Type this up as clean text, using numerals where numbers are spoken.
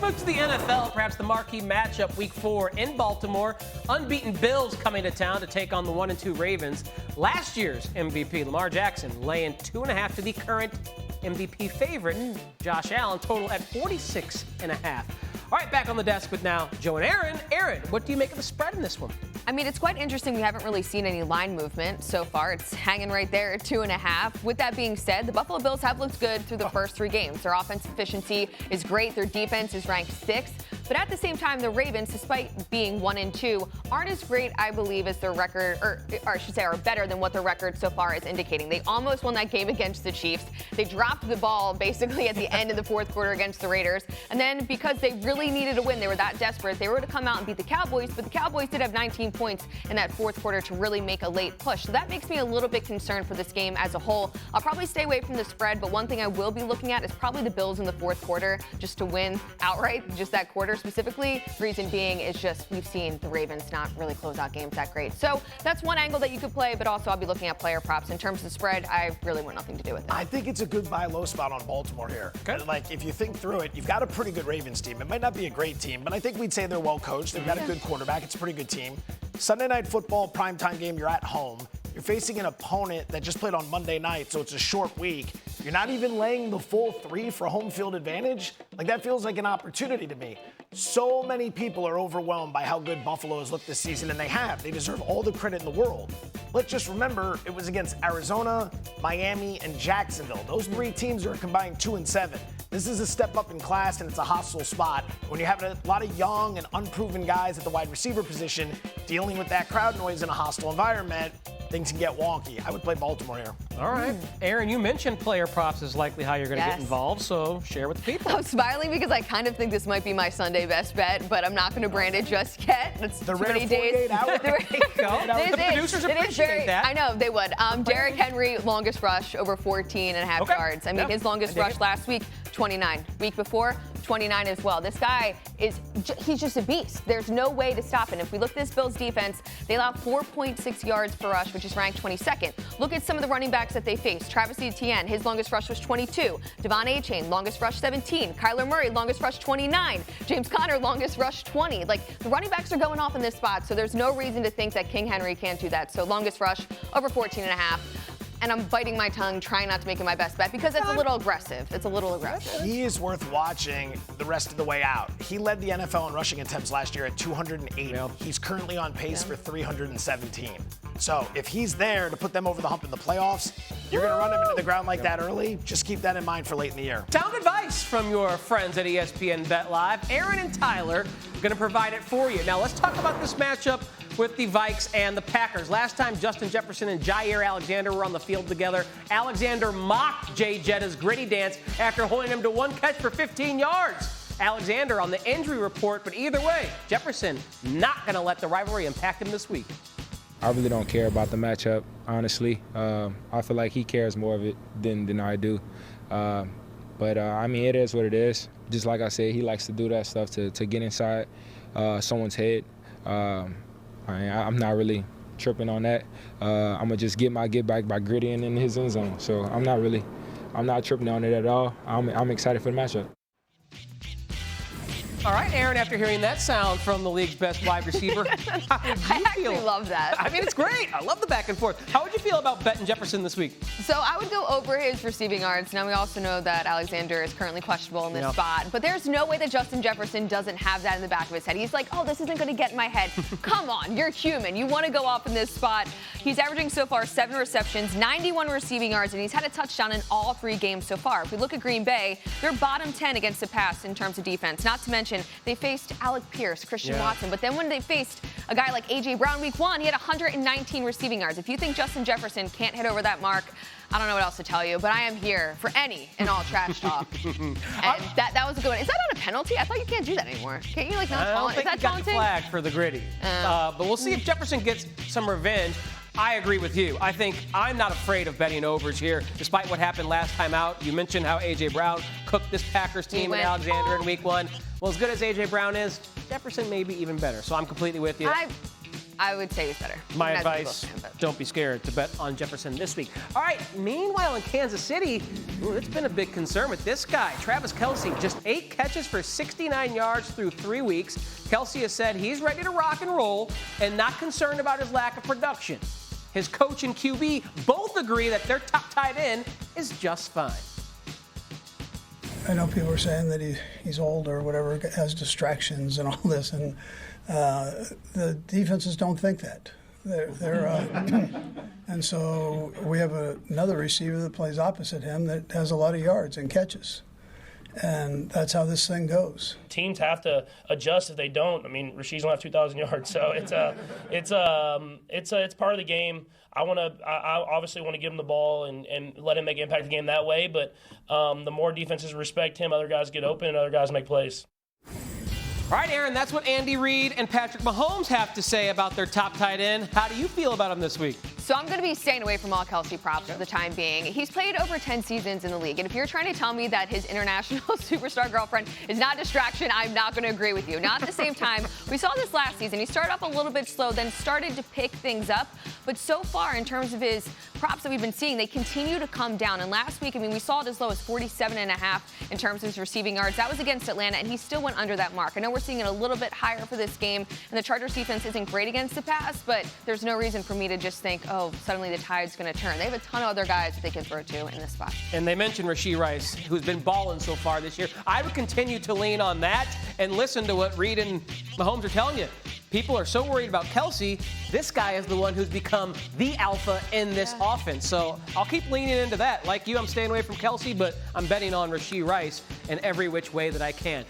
let's move to the NFL, perhaps the marquee matchup week 4 in Baltimore. Unbeaten Bills coming to town to take on the 1-2 Ravens. Last year's MVP, Lamar Jackson, laying 2.5 to the current MVP favorite, Josh Allen, total at 46.5. All right, back on the desk with now Joe and Erin. Erin, what do you make of the spread in this one? I mean, it's quite interesting. We haven't really seen any line movement so far. It's hanging right there at 2.5. With that being said, the Buffalo Bills have looked good through the first 3 games. Their offense efficiency is great. Their defense is ranked 6th. But at the same time, the Ravens, despite being 1-2, aren't as great, I believe, as their record, or I should say, are better than what their record so far is indicating. They almost won that game against the Chiefs. They dropped the ball basically at the end of the fourth quarter against the Raiders. And then because they really needed a win, they were that desperate, they were to come out and beat the Cowboys. But the Cowboys did have 19 points in that fourth quarter to really make a late push. So that makes me a little bit concerned for this game as a whole. I'll probably stay away from the spread, but one thing I will be looking at is probably the Bills in the fourth quarter just to win outright, just that quarter specifically. Reason being is just we've seen the Ravens not really close out games that great. So that's one angle that you could play, but also I'll be looking at player props. In terms of the spread, I really want nothing to do with it. I think it's a good buy low spot on Baltimore here. Okay. Like, if you think through it, you've got a pretty good Ravens team. It might not be a great team, but I think we'd say they're well coached. They've got a good quarterback. It's a pretty good team. Sunday Night Football, primetime game, you're at home. You're facing an opponent that just played on Monday night, so it's a short week. You're not even laying the full 3 for home field advantage. Like, that feels like an opportunity to me. So many people are overwhelmed by how good Buffalo has looked this season, and they have. They deserve all the credit in the world. Let's just remember, it was against Arizona, Miami, and Jacksonville. Those 3 teams are combined 2-7. This is a step up in class, and it's a hostile spot. When you have a lot of young and unproven guys at the wide receiver position dealing with that crowd noise in a hostile environment, things can get wonky. I would play Baltimore here. All right. Erin, you mentioned player props is likely how you're going to get involved, so share with the people. I'm smiling because I kind of think this might be my Sunday best bet, but I'm not going to brand it just yet. It's the too rare many 48 days. hours. The producers appreciate that. I know, they would. Derrick Henry, longest rush, over 14.5 yards. I mean, his longest rush last week, 29. Week before, 29 as well. This guy he's just a beast. There's no way to stop him. If we look at this Bills defense, they allow 4.6 yards per rush, which is ranked 22nd. Look at some of the running backs that they faced. Travis Etienne, his longest rush was 22. Devon Achane, longest rush 17. Kyler Murray, longest rush 29. James Conner, longest rush 20. Like, the running backs are going off in this spot, so there's no reason to think that King Henry can't do that. So longest rush, over 14.5. And I'm biting my tongue, trying not to make it my best bet because it's a little aggressive. It's a little aggressive. He is worth watching the rest of the way out. He led the NFL in rushing attempts last year at 280. He's currently on pace for 317. So if he's there to put them over the hump in the playoffs, you're going to run him into the ground like that early. Just keep that in mind for late in the year. Sound advice from your friends at ESPN Bet Live. Erin and Tyler are going to provide it for you. Now let's talk about this matchup with the Vikes and the Packers. Last time Justin Jefferson and Jair Alexander were on the field together, Alexander mocked Jay Jetta's gritty dance after holding him to 1 catch for 15 yards. Alexander on the injury report, but either way, Jefferson not going to let the rivalry impact him this week. I really don't care about the matchup, honestly. I feel like he cares more of it than I do. But I mean, it is what it is. Just like I said, he likes to do that stuff to get inside someone's head. I'm not really tripping on that. I'm gonna just get my get back by grittying in his end zone. So I'm not tripping on it at all. I'm excited for the matchup. All right, Erin, after hearing that sound from the league's best wide receiver, how would you I actually love that. I mean, it's great. I love the back and forth. How would you feel about betting Jefferson this week? So I would go over his receiving yards. Now we also know that Alexander is currently questionable in this spot, but there's no way that Justin Jefferson doesn't have that in the back of his head. He's like, oh, this isn't going to get in my head. Come on, you're human. You want to go off in this spot. He's averaging so far 7 receptions, 91 receiving yards, and he's had a touchdown in all 3 games so far. If we look at Green Bay, they're bottom 10 against the pass in terms of defense. Not to mention, they faced Alec Pierce, Christian Watson, but then when they faced a guy like A.J. Brown week 1, he had 119 receiving yards. If you think Justin Jefferson can't hit over that mark, I don't know what else to tell you, but I am here for any and all trash talk. And that was a good one. Is that not a penalty? I thought you can't do that anymore. Can't you, like, not call it? Is that taunting? Flag for the gritty. But we'll see if Jefferson gets some revenge. I agree with you. I think I'm not afraid of betting overs here, despite what happened last time out. You mentioned how A.J. Brown cooked this Packers team and Alexander in week 1. Well, as good as A.J. Brown is, Jefferson may be even better. So I'm completely with you. I would say he's better. My As a advice, Eagles fan, don't be scared to bet on Jefferson this week. All right, meanwhile in Kansas City, it's been a big concern with this guy, Travis Kelce. Just 8 catches for 69 yards through 3 weeks. Kelce has said he's ready to rock and roll and not concerned about his lack of production. His coach and QB both agree that their top tight end is just fine. I know people are saying that he's old or whatever, has distractions and all this, and the defenses don't think that. And so we have another receiver that plays opposite him that has a lot of yards and catches. And that's how this thing goes. Teams have to adjust if they don't. I mean, Rashid's only have 2,000 yards, so it's part of the game. I obviously want to give him the ball and let him make an impact the game that way. But the more defenses respect him, other guys get open and other guys make plays. All right, Erin, that's what Andy Reid and Patrick Mahomes have to say about their top tight end. How do you feel about him this week? So I'm going to be staying away from all Kelce props for the time being. He's played over 10 seasons in the league, and if you're trying to tell me that his international superstar girlfriend is not a distraction, I'm not going to agree with you. Now, at the same time, we saw this last season. He started off a little bit slow, then started to pick things up. But so far, in terms of his props that we've been seeing, they continue to come down. And last week, I mean, we saw it as low as 47.5 in terms of his receiving yards. That was against Atlanta, and he still went under that mark. I know we're seeing it a little bit higher for this game, and the Chargers defense isn't great against the pass, but there's no reason for me to just think, oh, suddenly the tide's going to turn. They have a ton of other guys that they can throw to in this spot. And they mentioned Rashee Rice, who's been balling so far this year. I would continue to lean on that and listen to what Reid and Mahomes are telling you. People are so worried about Kelce. This guy is the one who's become the alpha in this offense. So I'll keep leaning into that. Like you, I'm staying away from Kelce, but I'm betting on Rashee Rice in every which way that I can.